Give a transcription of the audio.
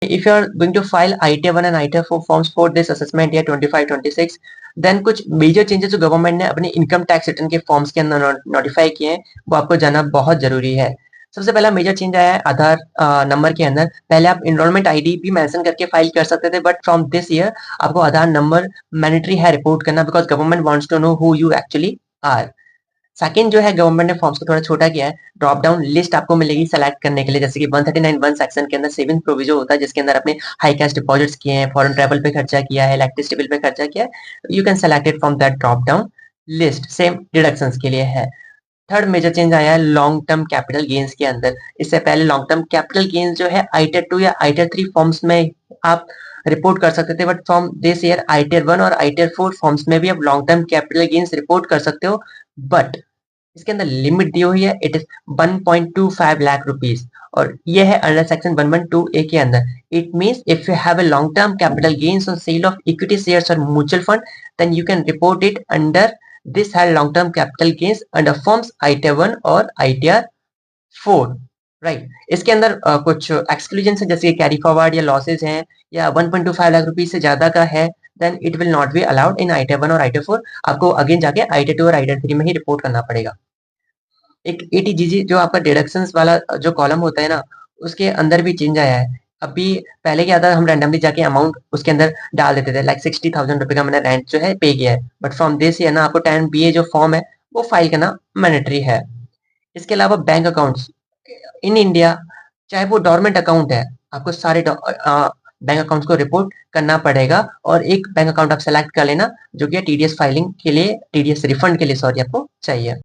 If you are going to file ITA 1 and ITA 4 forms for this assessment year 25-26, then कुछ major changes जो government ने अपने income tax return के forms के अंदर notify किए हैं, वो आपको जानना बहुत जरूरी है। सबसे पहला मेजर चेंज आया है आधार नंबर के अंदर। पहले आप इनरोलमेंट आईडी भी मेंशन करके फाइल कर सकते थे, बट फ्रॉम दिस ईयर आपको आधार नंबर मैंडेटरी है रिपोर्ट करना, because government wants to know who you actually are. Second जो है, गवर्नमेंट ने फॉर्म्स को थोड़ा छोटा किया है। ड्रॉप डाउन लिस्ट आपको मिलेगी सेलेक्ट करने के लिए, जैसे कि 139(1) सेक्शन के अंदर सेविंग प्रोविजन होता है, जिसके अंदर अपने हाई कैश डिपॉजिट्स किए हैं, फॉरेन ट्रैवल पे खर्चा किया है, इलेक्ट्रिसिटी बिल पे खर्चा किया है, you can select it from that drop down list. Same deductions के लिए है। थर्ड मेजर चेंज आया है लॉन्ग टर्म कैपिटल गेन्स के अंदर। इससे पहले लॉन्ग टर्म कैपिटल गेन्स जो है आईटेर 2 या आईटेर 3 फॉर्म्स में आप रिपोर्ट कर सकते थे, बट फ्रॉम दिस ईयर आईटेर 1 और आईटेर 4 फॉर्म्स में भी आप long term capital gains report कर सकते हो, बट इसके अंदर लिमिट दी हुई है, इट इज 1.25 लाख रुपीज, और ये है अंडर सेक्शन 112A के अंदर। It means if you have a long term capital gains on sale of equity shares और mutual fund, then you can report it under this है long term capital gains under forms ITR 1 और ITR 4, right. इसके अंदर कुछ exclusion है, जैसे carry forward या losses हैं या 1.25 लाख रुपीज से ज्यादा का है, then it will not be allowed in ITR 1 और आईटीआर 4। आपको अगेन जाके आईटीआर 2 और आईटीआर 3 में ही रिपोर्ट करना पड़ेगा। एक एटीजीजी जो आपका डिडक्शंस वाला जो कॉलम होता है ना, उसके अंदर भी चेंज आया है। अभी पहले क्या था, हम रैंडमली जाके अमाउंट उसके अंदर डाल देते थे, लाइक 60,000 रुपए का मैंने रेंट जो है पे किया है, बट फ्रॉम दिस ईयर ना आपको 10 BA जो फॉर्म है वो फाइल करना मैंडेटरी है। इसके अलावा बैंक अकाउंट्स इन इंडिया, चाहे वो डोरमेंट अकाउंट है, आपको सारे बैंक अकाउंट्स को रिपोर्ट करना पड़ेगा, और एक बैंक अकाउंट आप सेलेक्ट कर लेना जो कि टीडीएस फाइलिंग के लिए, टीडीएस रिफंड के लिए सॉरी, आपको चाहिए।